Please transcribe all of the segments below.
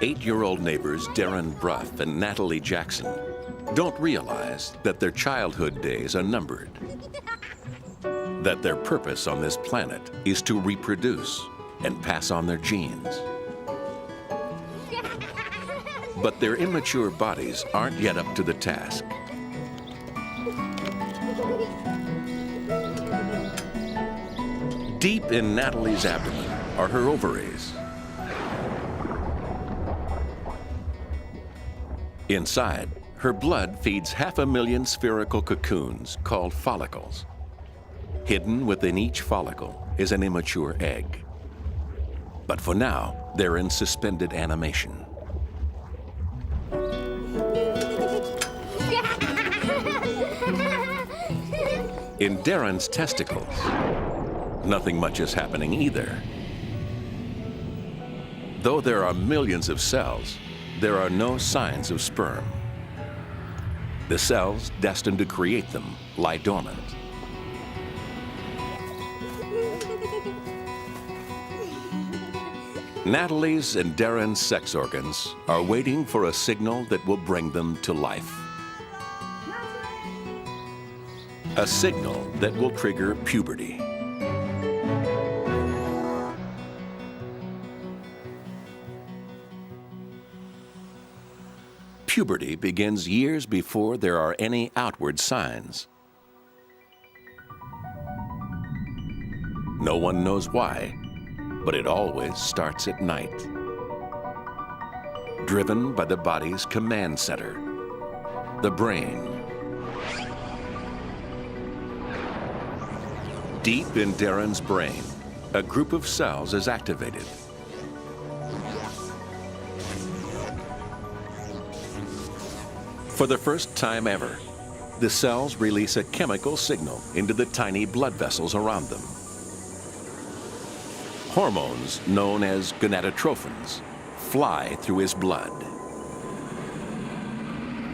8-year-old neighbors Darren Bruff and Natalie Jackson don't realize that their childhood days are numbered, that their purpose on this planet is to reproduce and pass on their genes. But their immature bodies aren't yet up to the task. Deep in Natalie's abdomen are her ovaries. Inside, her blood feeds 500,000 spherical cocoons called follicles. Hidden within each follicle is an immature egg. But for now, they're in suspended animation. In Darren's testicles, nothing much is happening either. Though there are millions of cells, there are no signs of sperm. The cells destined to create them lie dormant. Natalie's and Darren's sex organs are waiting for a signal that will bring them to life. A signal that will trigger puberty. Puberty begins years before there are any outward signs. No one knows why, but it always starts at night. Driven by the body's command center, the brain. Deep in Darren's brain, a group of cells is activated. For the first time ever, the cells release a chemical signal into the tiny blood vessels around them. Hormones known as gonadotrophins fly through his blood.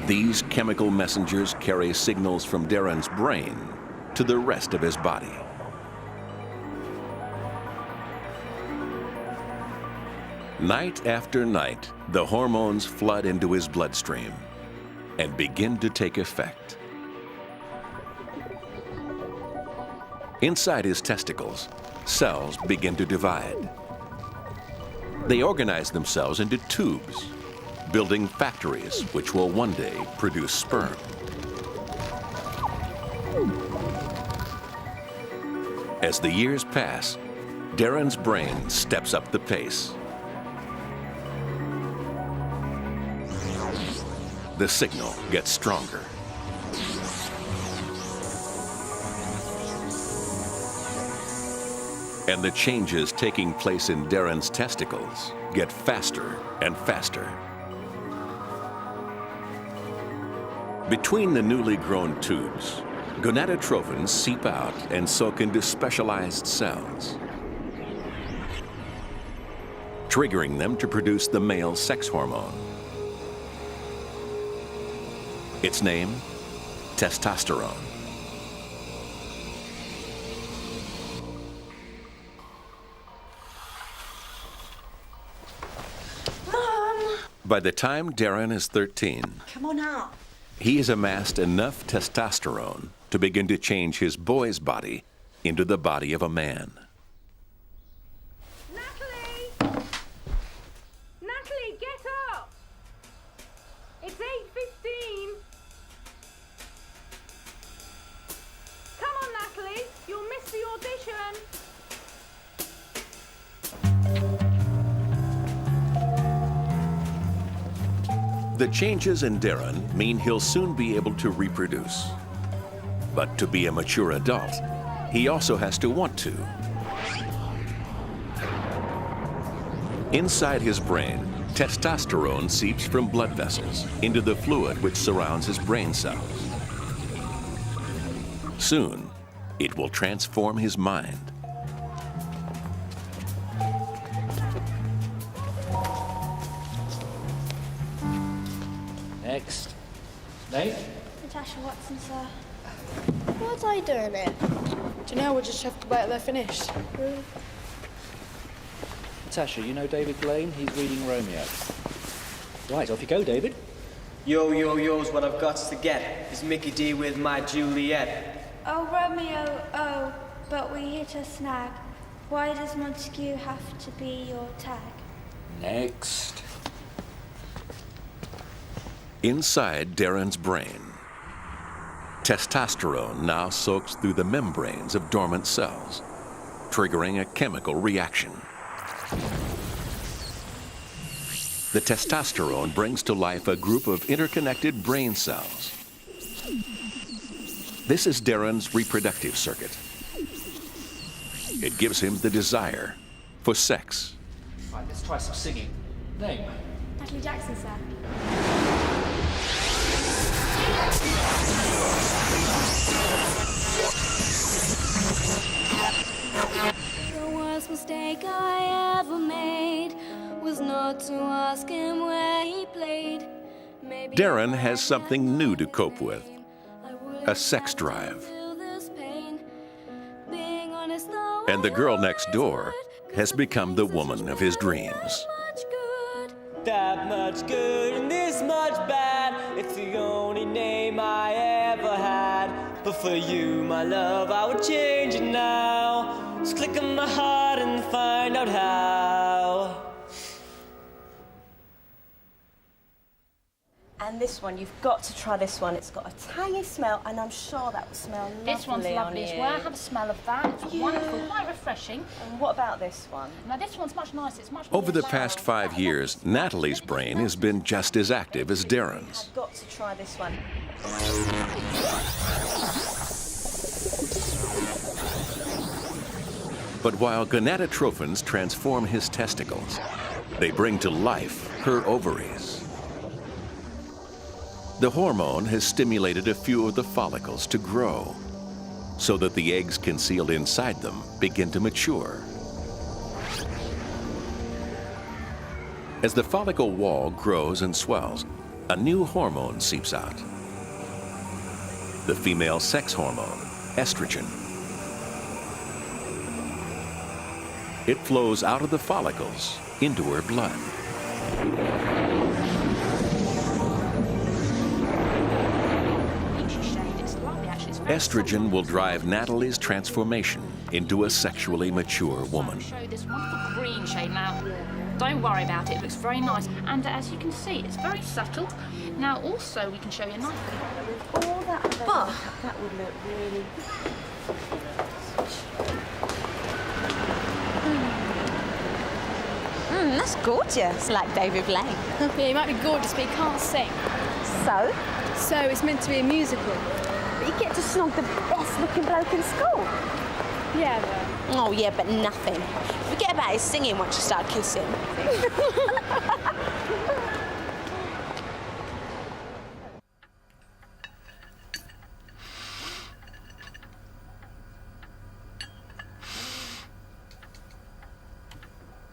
These chemical messengers carry signals from Darren's brain to the rest of his body. Night after night, the hormones flood into his bloodstream and begin to take effect. Inside his testicles, cells begin to divide. They organize themselves into tubes, building factories which will one day produce sperm. As the years pass, Darren's brain steps up the pace. The signal gets stronger. And the changes taking place in Darren's testicles get faster and faster. Between the newly grown tubes, gonadotrophins seep out and soak into specialized cells, triggering them to produce the male sex hormone. Its name, testosterone. Mom! By the time Darren is 13, Come on out. he has amassed enough testosterone to begin to change his boy's body into the body of a man. Natalie! Natalie, get up! It's 8:15. Come on, Natalie. You'll miss the audition. The changes in Darren mean he'll soon be able to reproduce. But to be a mature adult, he also has to want to. Inside his brain, testosterone seeps from blood vessels into the fluid which surrounds his brain cells. Soon, it will transform his mind. Next. Nate? Natasha Watson, sir. What are you doing here? Do you know, we'll just have to wait till they're finished. Natasha, you know David Blaine? He's reading Romeo. Right, off you go, David. Yo, yo, yo's what I've got to get. Is Mickey D with my Juliet? Oh, Romeo, oh, but we hit a snag. Why does Montague have to be your tag? Next. Inside Darren's brain, testosterone now soaks through the membranes of dormant cells, triggering a chemical reaction. The testosterone brings to life a group of interconnected brain cells. This is Darren's reproductive circuit. It gives him the desire for sex. Right, let's try some singing. Name? Natalie Jackson, sir. The worst mistake I ever made was not to ask him where he played. Maybe Darren has something new to cope with, a sex drive. And the girl next door has become the woman of his dreams. That much good and this much bad. It's the only name I ever had. But for you, my love, I would change it now. Just click on my heart and find out how. And this one, you've got to try this one. It's got a tangy smell, and I'm sure that will smell lovely. This one's lovely as well. Have a smell of that. It's wonderful, quite refreshing. And what about this one? Now this one's much nicer. It's much more Over the mild. past 5 years, Natalie's brain has been just as active as Darren's. I've got to try this one. But while gonadotrophins transform his testicles, they bring to life her ovaries. The hormone has stimulated a few of the follicles to grow, so that the eggs concealed inside them begin to mature. As the follicle wall grows and swells, a new hormone seeps out. The female sex hormone, estrogen. It flows out of the follicles into her blood. Estrogen will drive Natalie's transformation into a sexually mature woman. Show you this wonderful green shade now. Don't worry about it. It looks very nice, and as you can see, it's very subtle. Now, also, we can show you a knife. All that other makeup, that would look really... That's gorgeous, like David Blaine. Yeah, he might be gorgeous, but he can't sing. So? So it's meant to be a musical. But you get to snog the best-looking bloke in school. Yeah, but... Oh, yeah, but nothing. Forget about his singing once you start kissing.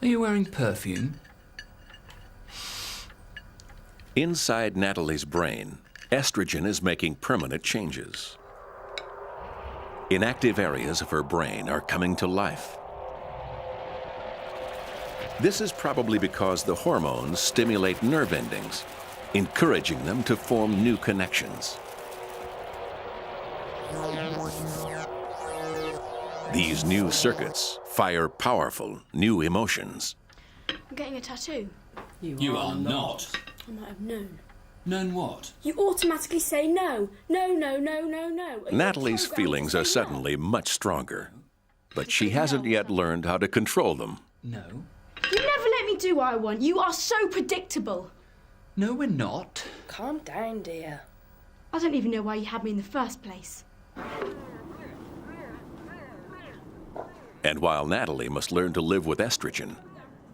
Are you wearing perfume? Inside Natalie's brain, estrogen is making permanent changes. Inactive areas of her brain are coming to life. This is probably because the hormones stimulate nerve endings, encouraging them to form new connections. These new circuits fire powerful new emotions. I'm getting a tattoo. You are not. I might have known. Known what? You automatically say no. No, no, no, no, no. Natalie's feelings are suddenly much stronger, but she hasn't yet learned how to control them. No. You never let me do what I want. You are so predictable. No, we're not. Calm down, dear. I don't even know why you had me in the first place. And while Natalie must learn to live with estrogen,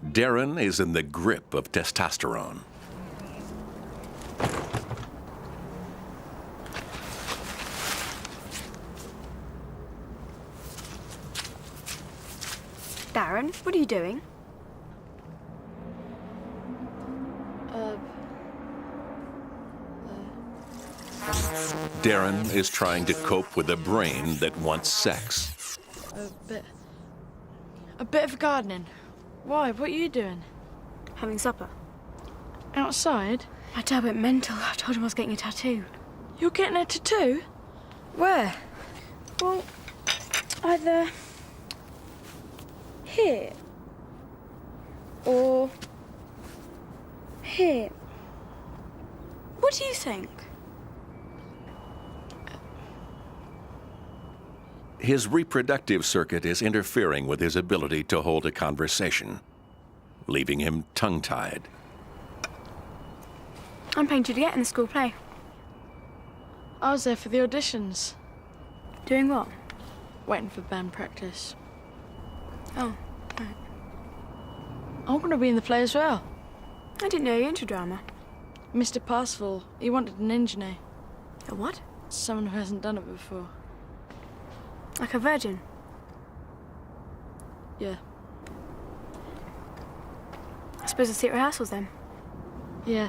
Darren is in the grip of testosterone. Darren, what are you doing? Darren is trying to cope with a brain that wants sex. A bit of gardening. Why? What are you doing? Having supper. Outside? My dad went mental. I told him I was getting a tattoo. You're getting a tattoo? Where? Well, either here or here. What do you think? His reproductive circuit is interfering with his ability to hold a conversation, leaving him tongue-tied. I'm playing Juliet in the school play. I was there for the auditions. Doing what? Waiting for band practice. Oh, right. I'm going to be in the play as well. I didn't know you're into drama. Mr. Parsifal, he wanted an engineer. A what? Someone who hasn't done it before. Like a virgin? Yeah. I suppose I'll see at rehearsals then. Yeah.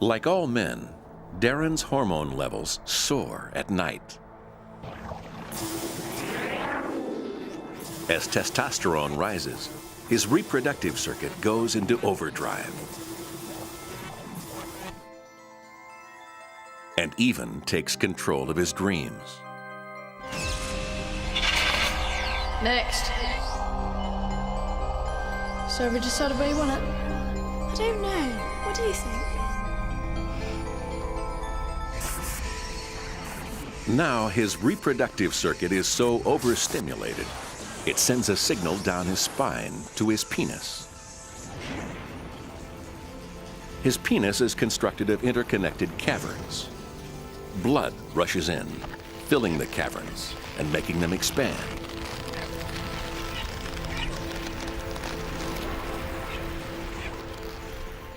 Like all men, Darren's hormone levels soar at night. As testosterone rises, his reproductive circuit goes into overdrive. And even takes control of his dreams. Next. So have you decided where you want it? I don't know. What do you think? Now his reproductive circuit is so overstimulated, it sends a signal down his spine to his penis. His penis is constructed of interconnected caverns. Blood rushes in, filling the caverns and making them expand.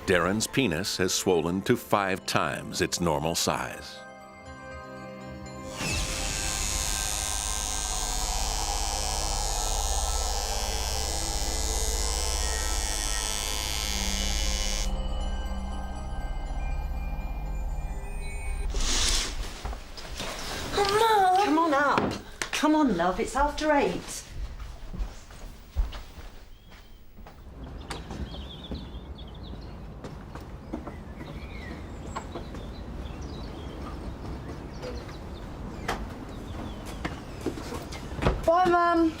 Darren's penis has swollen to 5 times its normal size. Come on up. Come on, love, it's after 8. Bye, Mum.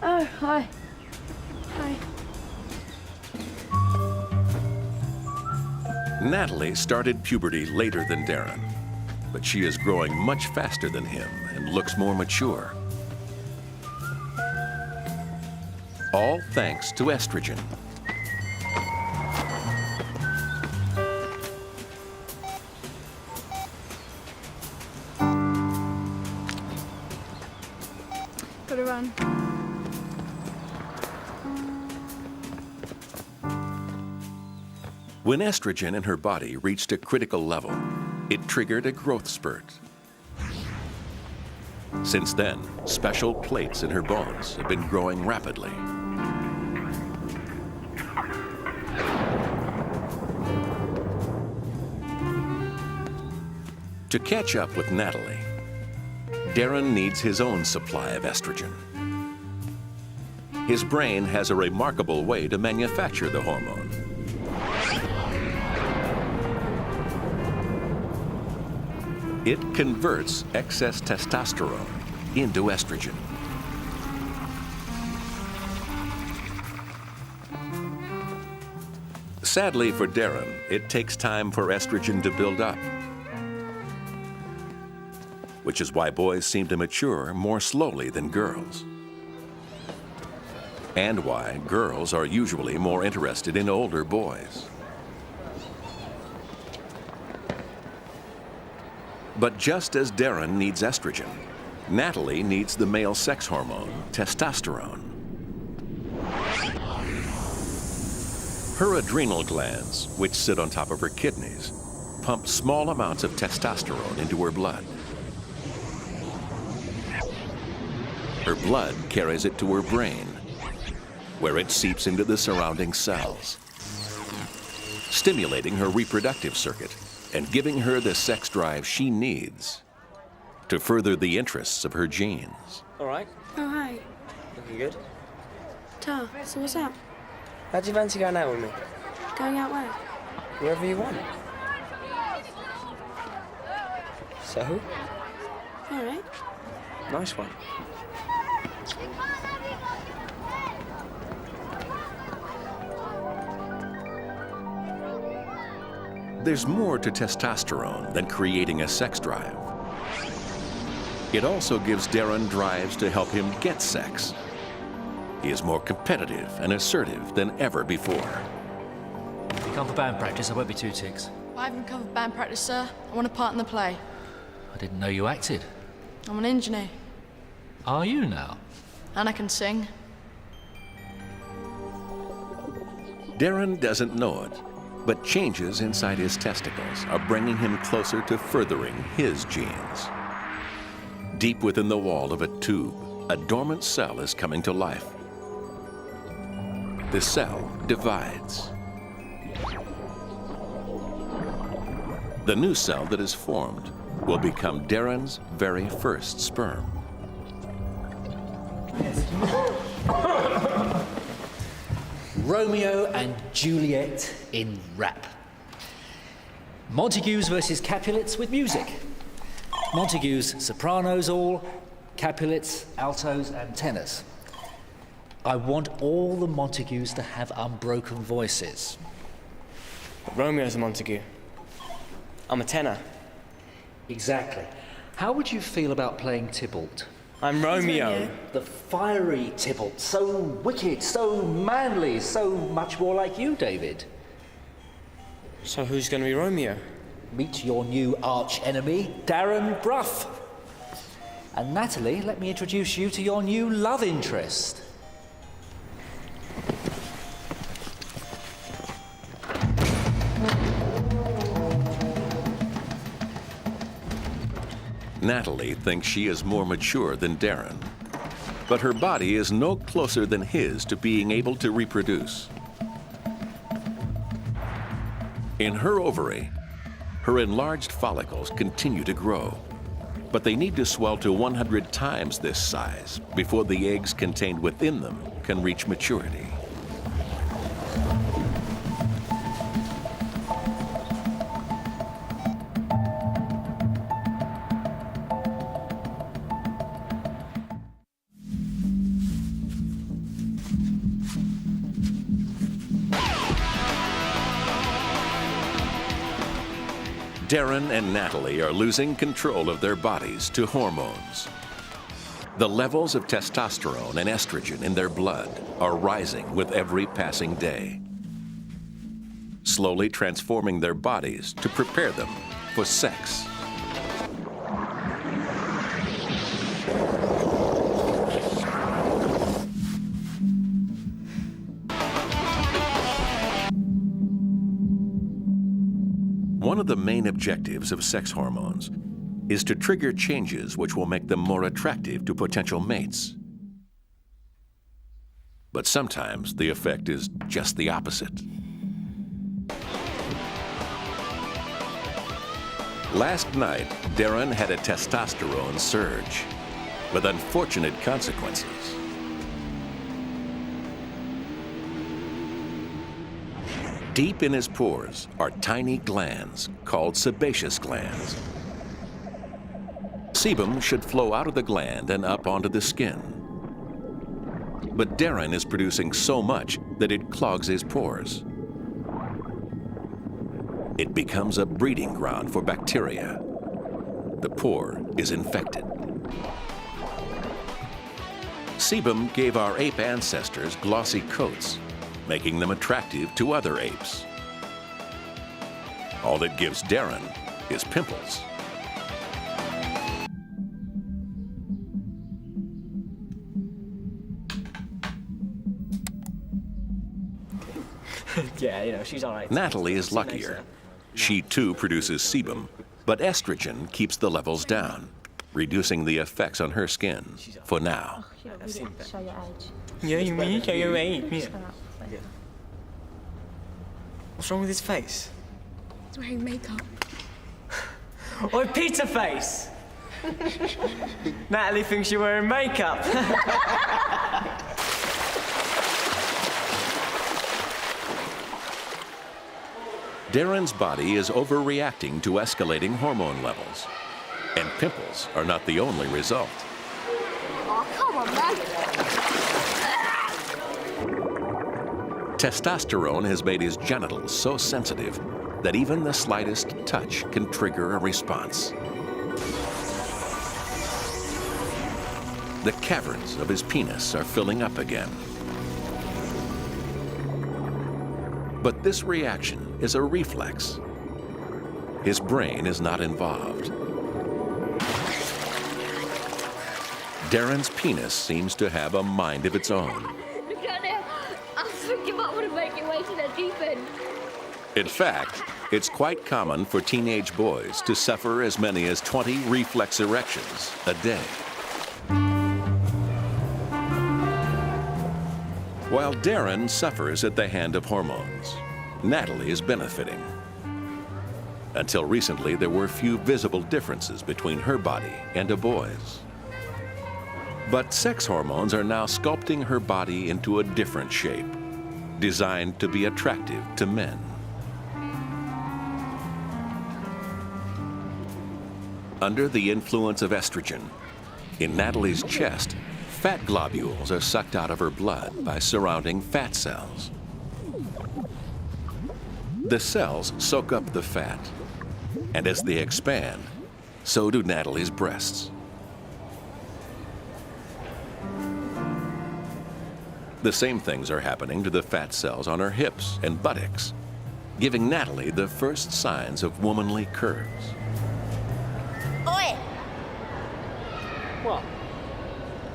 Oh, hi. Hi. Natalie started puberty later than Darren, but she is growing much faster than him and looks more mature. All thanks to estrogen. Gotta run. When estrogen in her body reached a critical level, it triggered a growth spurt. Since then, special plates in her bones have been growing rapidly. To catch up with Natalie, Darren needs his own supply of estrogen. His brain has a remarkable way to manufacture the hormone. It converts excess testosterone into estrogen. Sadly for Darren, it takes time for estrogen to build up, which is why boys seem to mature more slowly than girls, and why girls are usually more interested in older boys. But just as Darren needs estrogen, Natalie needs the male sex hormone, testosterone. Her adrenal glands, which sit on top of her kidneys, pump small amounts of testosterone into her blood. Her blood carries it to her brain, where it seeps into the surrounding cells, stimulating her reproductive circuit and giving her the sex drive she needs to further the interests of her genes. All right. Oh, hi. Looking good. Ta, so what's up? How'd you fancy going out with me? Going out where? Wherever you want. So? All right. Nice one. There's more to testosterone than creating a sex drive. It also gives Darren drives to help him get sex. He is more competitive and assertive than ever before. If you come for band practice, I won't be two ticks. I haven't come for band practice, sir. I want a part in the play. I didn't know you acted. I'm an engineer. Are you now? And I can sing. Darren doesn't know it, but changes inside his testicles are bringing him closer to furthering his genes. Deep within the wall of a tube, a dormant cell is coming to life. The cell divides. The new cell that is formed will become Darren's very first sperm. Romeo and Juliet in rap. Montagues versus Capulets with music. Montagues sopranos all, Capulets altos and tenors. I want all the Montagues to have unbroken voices. Romeo's a Montague. I'm a tenor. Exactly. How would you feel about playing Tybalt? I'm Romeo. The fiery Tybalt, so wicked, so manly, so much more like you, David. So who's going to be Romeo? Meet your new arch-enemy, Darren Bruff. And Natalie, let me introduce you to your new love interest. Natalie thinks she is more mature than Darren, but her body is no closer than his to being able to reproduce. In her ovary, her enlarged follicles continue to grow, but they need to swell to 100 times this size before the eggs contained within them can reach maturity. Darren and Natalie are losing control of their bodies to hormones. The levels of testosterone and estrogen in their blood are rising with every passing day, slowly transforming their bodies to prepare them for sex. One of the main objectives of sex hormones is to trigger changes which will make them more attractive to potential mates. But sometimes the effect is just the opposite. Last night, Darren had a testosterone surge with unfortunate consequences. Deep in his pores are tiny glands called sebaceous glands. Sebum should flow out of the gland and up onto the skin. But Darren is producing so much that it clogs his pores. It becomes a breeding ground for bacteria. The pore is infected. Sebum gave our ape ancestors glossy coats, making them attractive to other apes. All it gives Darren is pimples. Yeah, you know, she's all right. Natalie is luckier. She too produces sebum, but estrogen keeps the levels down, reducing the effects on her skin for now. Show your age. Yeah, you mean? Yeah, you're right. Yeah. What's wrong with his face? He's wearing makeup. Oh, Peter face! Natalie thinks you're wearing makeup. Darren's body is overreacting to escalating hormone levels. And pimples are not the only result. Oh, come on, man. Testosterone has made his genitals so sensitive that even the slightest touch can trigger a response. The caverns of his penis are filling up again. But this reaction is a reflex. His brain is not involved. Darren's penis seems to have a mind of its own. I think you might want to make your way to the deep end. In fact, it's quite common for teenage boys to suffer as many as 20 reflex erections a day. While Darren suffers at the hand of hormones, Natalie is benefiting. Until recently, there were few visible differences between her body and a boy's. But sex hormones are now sculpting her body into a different shape, designed to be attractive to men. Under the influence of estrogen, in Natalie's chest, fat globules are sucked out of her blood by surrounding fat cells. The cells soak up the fat, and as they expand, so do Natalie's breasts. The same things are happening to the fat cells on her hips and buttocks, giving Natalie the first signs of womanly curves. Oi! What?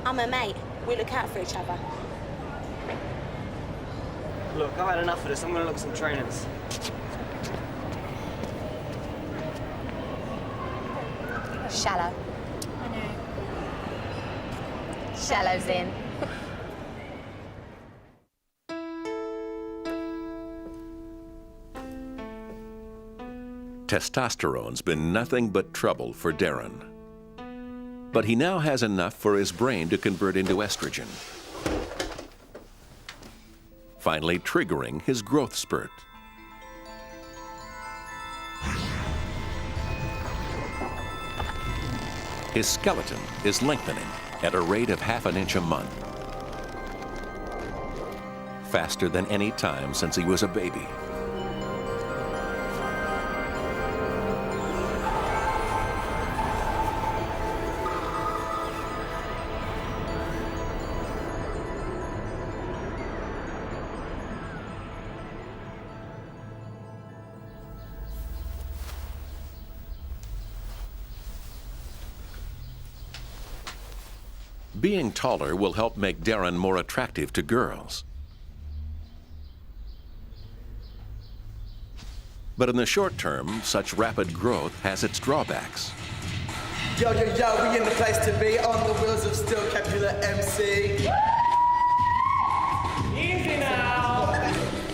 I'm a mate. We look out for each other. Look, I've had enough of this. I'm gonna look at some trainers. Shallow. I know. Shallow's in. Testosterone's been nothing but trouble for Darren. But he now has enough for his brain to convert into estrogen, finally triggering his growth spurt. His skeleton is lengthening at a rate of ½ an inch a month, faster than any time since he was a baby. Being taller will help make Darren more attractive to girls. But in the short term, such rapid growth has its drawbacks. Yo, yo, yo, we in the place to be, on the wheels of steel, Capular MC. Easy now!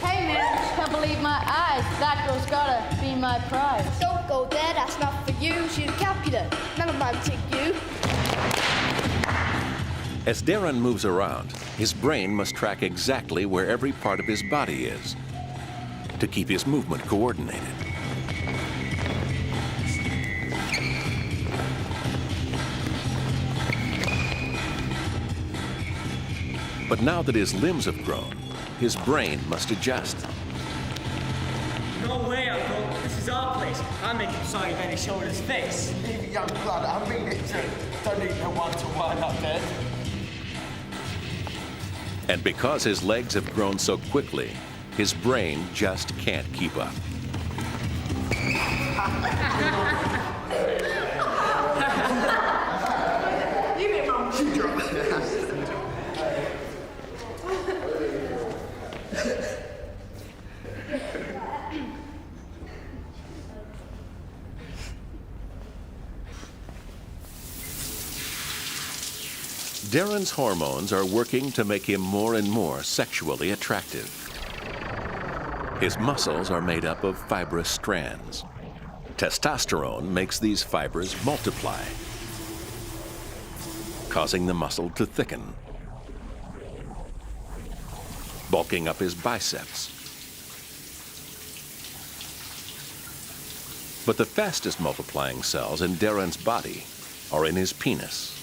Hey man, just can't believe my eyes. That girl's gotta be my prize. Don't go there, that's not for you. She's a Capular. None of mine take you. As Darren moves around, his brain must track exactly where every part of his body is to keep his movement coordinated. But now that his limbs have grown, his brain must adjust. No way, Uncle. This is our place. I'm making sorry if any showed his face. Leave it, young blood, I mean it too. Don't need no one-to-one up there. And because his legs have grown so quickly, his brain just can't keep up. Darren's hormones are working to make him more and more sexually attractive. His muscles are made up of fibrous strands. Testosterone makes these fibers multiply, causing the muscle to thicken, bulking up his biceps. But the fastest multiplying cells in Darren's body are in his penis.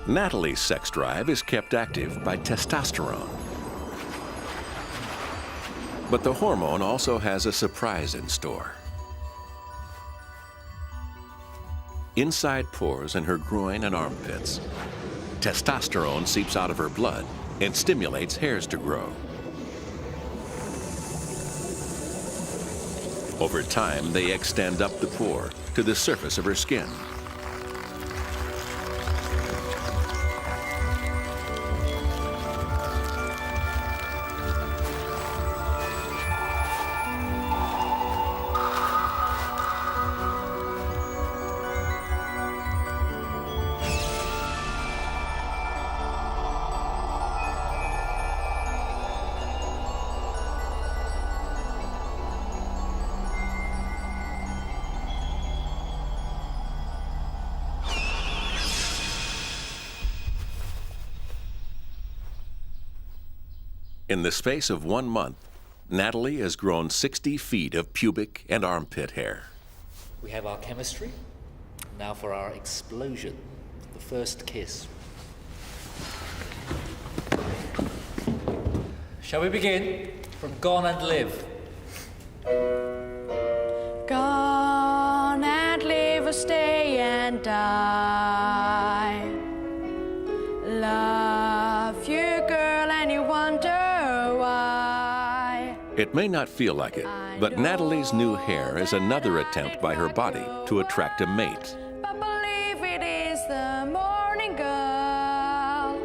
Natalie's sex drive is kept active by testosterone. But the hormone also has a surprise in store. Inside pores in her groin and armpits, testosterone seeps out of her blood and stimulates hairs to grow. Over time, they extend up the pore to the surface of her skin. In the space of 1 month, Natalie has grown 60 feet of pubic and armpit hair. We have our chemistry. Now for our explosion, the first kiss. Shall we begin? From Gone and Live. Gone and live or stay and die. Love you, girl, and you wonder why. It may not feel like it, but Natalie's new hair is another attempt by her body to attract a mate. But believe it is the morning girl.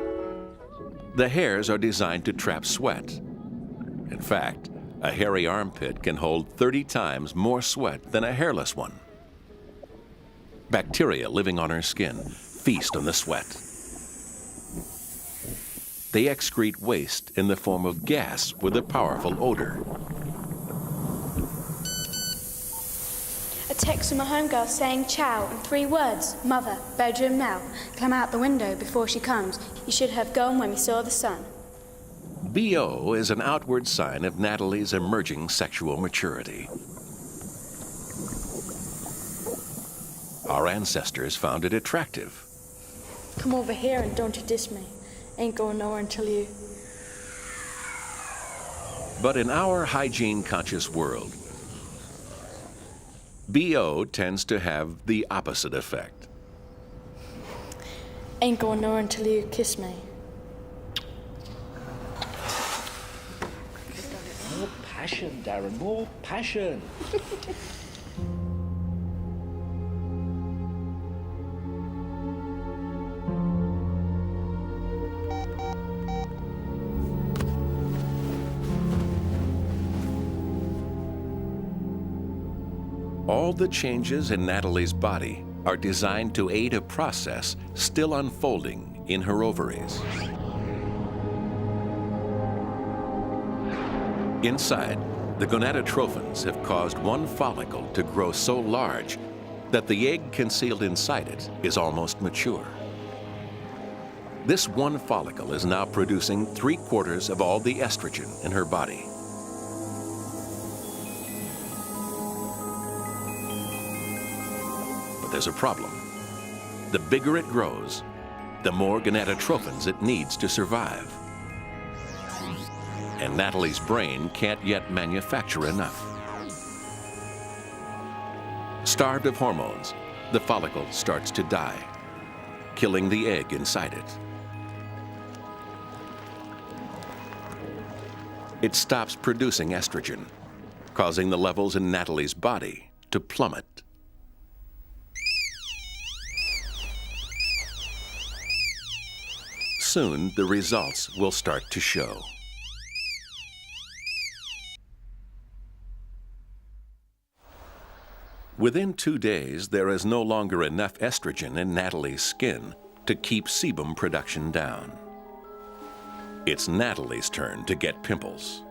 The hairs are designed to trap sweat. In fact, a hairy armpit can hold 30 times more sweat than a hairless one. Bacteria living on her skin feast on the sweat. They excrete waste in the form of gas with a powerful odor. A text from a homegirl saying ciao in 3 words. Mother, bedroom now. Come out the window before she comes. You should have gone when we saw the sun. BO is an outward sign of Natalie's emerging sexual maturity. Our ancestors found it attractive. Come over here and don't you diss me. Ain't going nowhere until you... But in our hygiene-conscious world, BO tends to have the opposite effect. Ain't going nowhere until you kiss me. More passion, Darren, more passion. All the changes in Natalie's body are designed to aid a process still unfolding in her ovaries. Inside, the gonadotrophins have caused one follicle to grow so large that the egg concealed inside it is almost mature. This one follicle is now producing 3/4 of all the estrogen in her body. there's a problem. The bigger it grows, the more gonadotrophins it needs to survive. And Natalie's brain can't yet manufacture enough. Starved of hormones, the follicle starts to die, killing the egg inside it. It stops producing estrogen, causing the levels in Natalie's body to plummet. Soon, the results will start to show. Within 2 days, there is no longer enough estrogen in Natalie's skin to keep sebum production down. It's Natalie's turn to get pimples.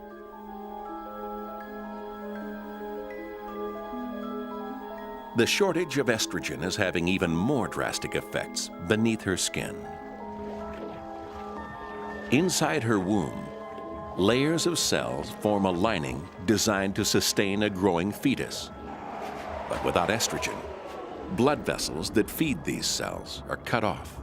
The shortage of estrogen is having even more drastic effects beneath her skin. Inside her womb, layers of cells form a lining designed to sustain a growing fetus. But without estrogen, blood vessels that feed these cells are cut off.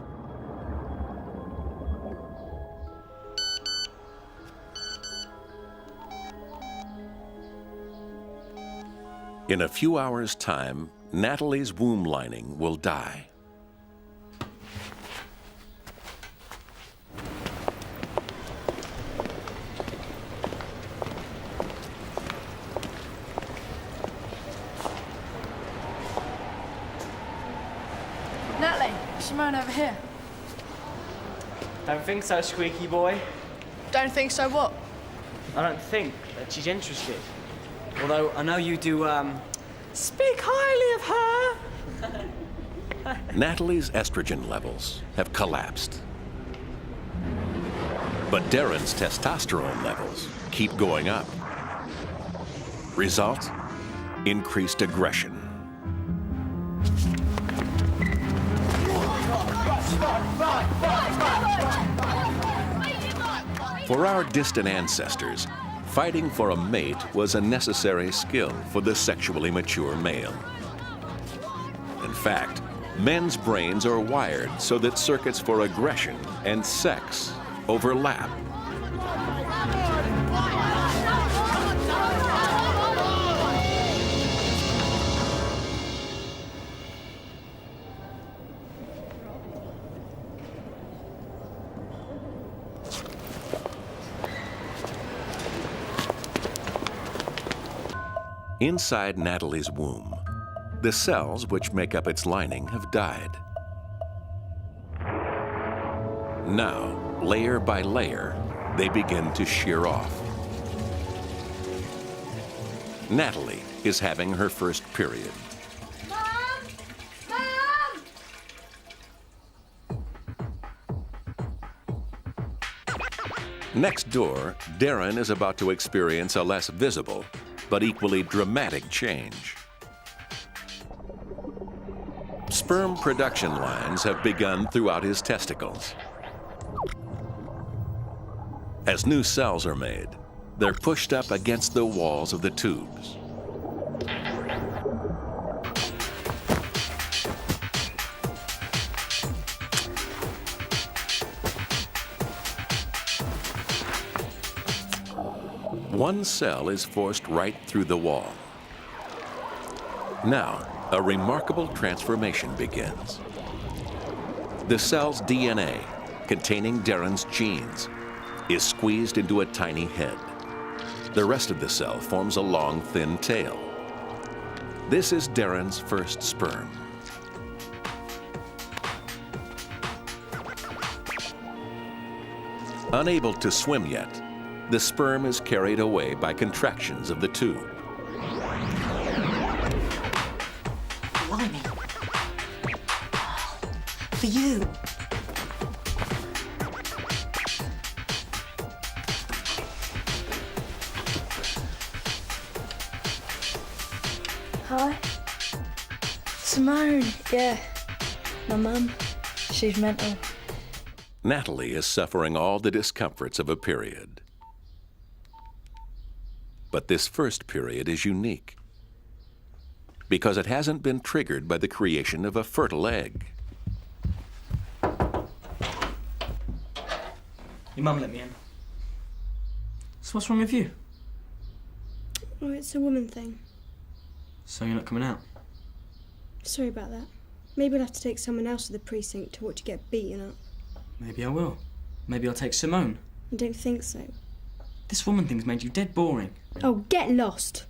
In a few hours' time, Natalie's womb lining will die. Natalie, Simone over here. Don't think so, squeaky boy. Don't think so what? I don't think that she's interested. Although I know you do, speak highly of her. Natalie's estrogen levels have collapsed. But Darren's testosterone levels keep going up. Result? Increased aggression. For our distant ancestors, fighting for a mate was a necessary skill for the sexually mature male. In fact, men's brains are wired so that circuits for aggression and sex overlap. Inside Natalie's womb, the cells which make up its lining have died. Now, layer by layer, they begin to shear off. Natalie is having her first period. Mom! Mom! Next door, Darren is about to experience a less visible but equally dramatic change. Sperm production lines have begun throughout his testicles. As new cells are made, they're pushed up against the walls of the tubes. One cell is forced right through the wall. Now, a remarkable transformation begins. The cell's DNA, containing Darren's genes, is squeezed into a tiny head. The rest of the cell forms a long, thin tail. This is Darren's first sperm. Unable to swim yet, the sperm is carried away by contractions of the tube. Blimey. For you. Hi. Simone, yeah. My mum, she's mental. Natalie is suffering all the discomforts of a period. But this first period is unique. because it hasn't been triggered by the creation of a fertile egg. Your mum let me in. So what's wrong with you? Oh, it's a woman thing. So you're not coming out? Sorry about that. Maybe I'll have to take someone else to the precinct to watch you get beaten up. Maybe I will. Maybe I'll take Simone. I don't think so. This woman thing's made you dead boring. Oh, get lost.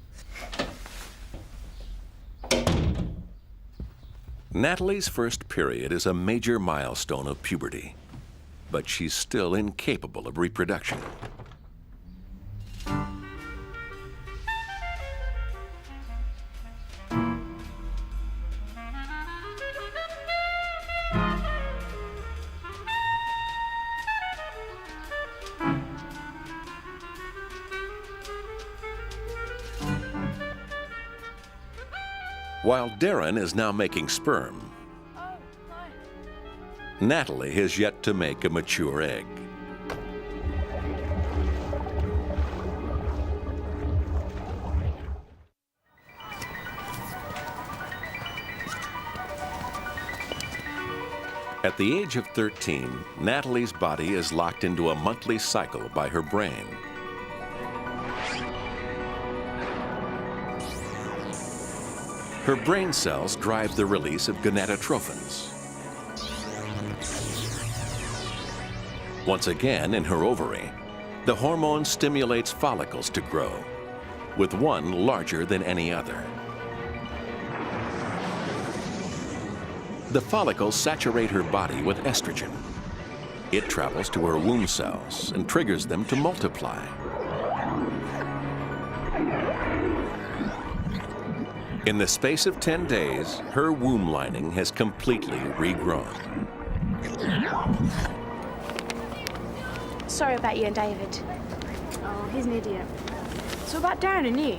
Natalie's first period is a major milestone of puberty, but she's still incapable of reproduction. While Darren is now making sperm, Natalie has yet to make a mature egg. At the age of 13, Natalie's body is locked into a monthly cycle by her brain. Her brain cells drive the release of gonadotrophins. Once again, in her ovary, the hormone stimulates follicles to grow, with one larger than any other. The follicles saturate her body with estrogen. It travels to her womb cells and triggers them to multiply. In the space of 10 days, her womb lining has completely regrown. Sorry about you and David. Oh, he's an idiot. So about Darren and you?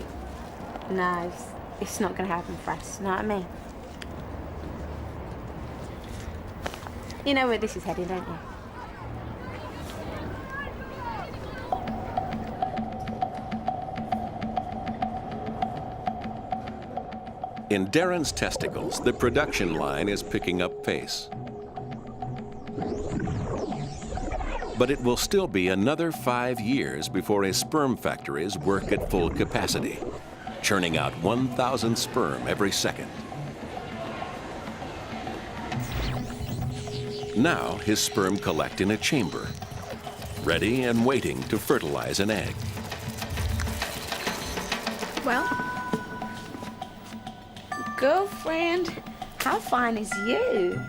No, it's not going to happen for us, you know what I mean? You know where this is heading, don't you? In Darren's testicles, the production line is picking up pace. But it will still be another 5 years before his sperm factories work at full capacity, churning out 1,000 sperm every second. Now his sperm collect in a chamber, ready and waiting to fertilize an egg. Well, girlfriend, how fine is you?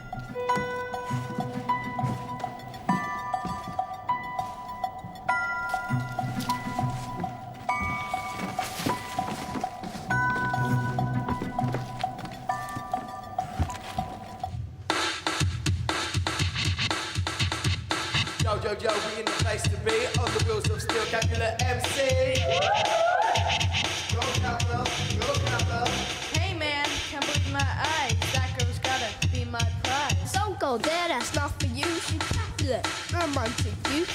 Yo, we in the place to be, on the wheels of steel, Capulet MC. Go, Capulet, go, Capulet. Hey man, can't believe my eyes. That girl's gotta be my prize. Don't go there, that's not for you. She Capulet, I'm onto you.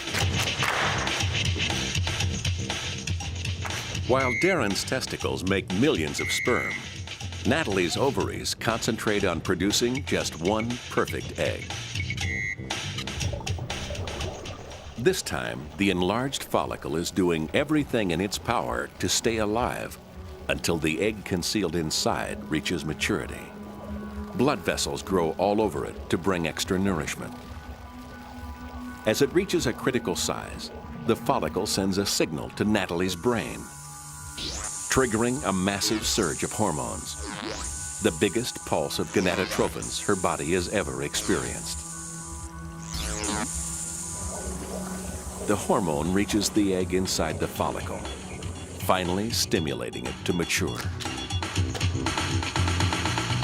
While Darren's testicles make millions of sperm, Natalie's ovaries concentrate on producing just one perfect egg. This time, the enlarged follicle is doing everything in its power to stay alive until the egg concealed inside reaches maturity. Blood vessels grow all over it to bring extra nourishment. As it reaches a critical size, the follicle sends a signal to Natalie's brain, triggering a massive surge of hormones, the biggest pulse of gonadotrophins her body has ever experienced. The hormone reaches the egg inside the follicle, finally stimulating it to mature.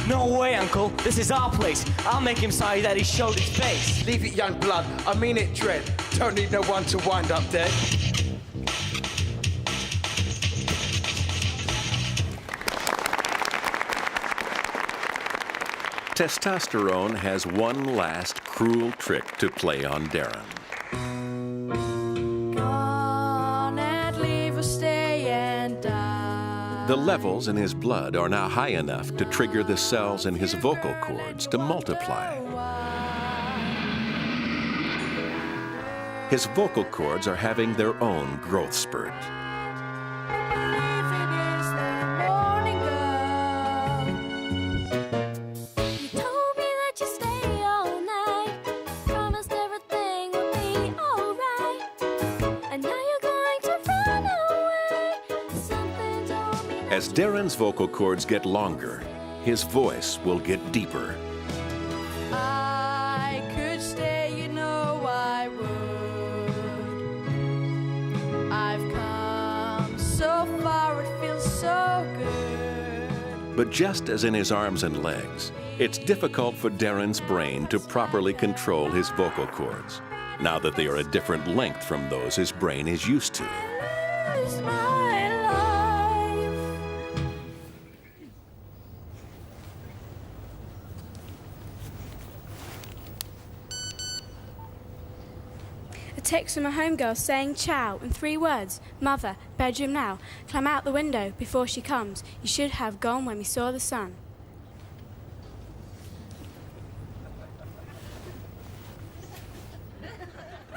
No way, Uncle. This is our place. I'll make him sorry that he showed his face. Leave it, young blood. I mean it, Dread. Don't need no one to wind up dead. Testosterone has one last cruel trick to play on Darren. Gone and leave us stay and die. The levels in his blood are now high enough to trigger the cells in his vocal cords to multiply. His vocal cords are having their own growth spurt. As Darren's vocal cords get longer, his voice will get deeper. I could stay, you know I would. I've come so far, it feels so good. But just as in his arms and legs, it's difficult for Darren's brain to properly control his vocal cords, now that they are a different length from those his brain is used to. A text from a homegirl saying ciao in 3 words. Mother, bedroom now. Climb out the window before she comes. You should have gone when we saw the sun.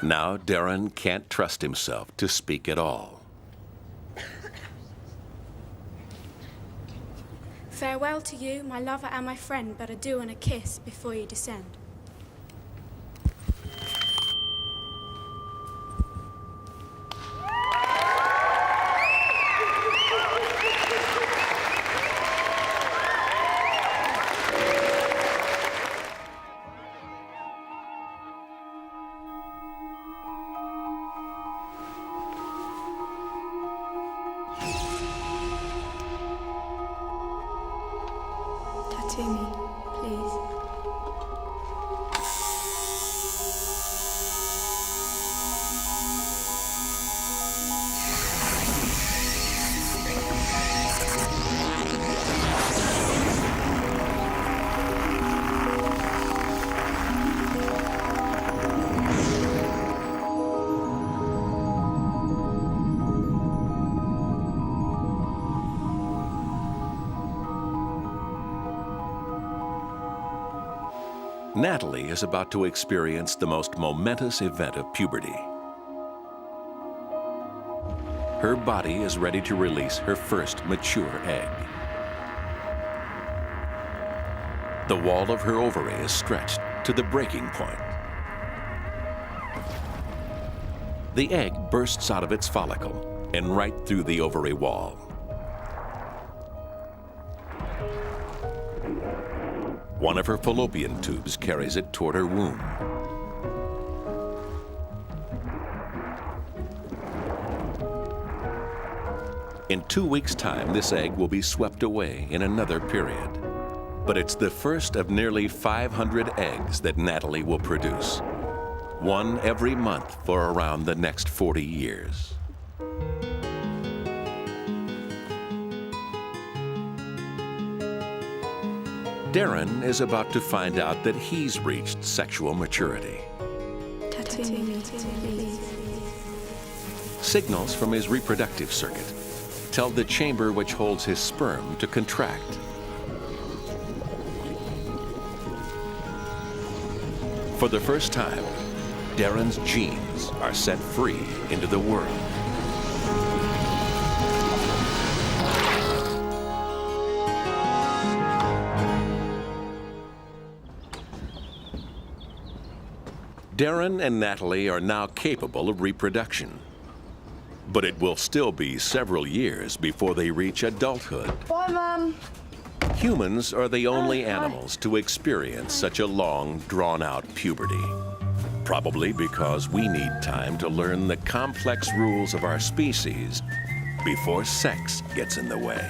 Now Darren can't trust himself to speak at all. Farewell to you, my lover and my friend, but I do want a kiss before you descend. Tattoo me, please. Natalie is about to experience the most momentous event of puberty. Her body is ready to release her first mature egg. The wall of her ovary is stretched to the breaking point. The egg bursts out of its follicle and right through the ovary wall. One of her fallopian tubes carries it toward her womb. In 2 weeks' time, this egg will be swept away in another period. But it's the first of nearly 500 eggs that Natalie will produce. One every month for around the next 40 years. Darren is about to find out that he's reached sexual maturity. Tattoo me, please. Signals from his reproductive circuit tell the chamber which holds his sperm to contract. For the first time, Darren's genes are set free into the world. Darren and Natalie are now capable of reproduction. But it will still be several years before they reach adulthood. Bye, Mum. Humans are the only animals to experience such a long, drawn-out puberty. Probably because we need time to learn the complex rules of our species before sex gets in the way.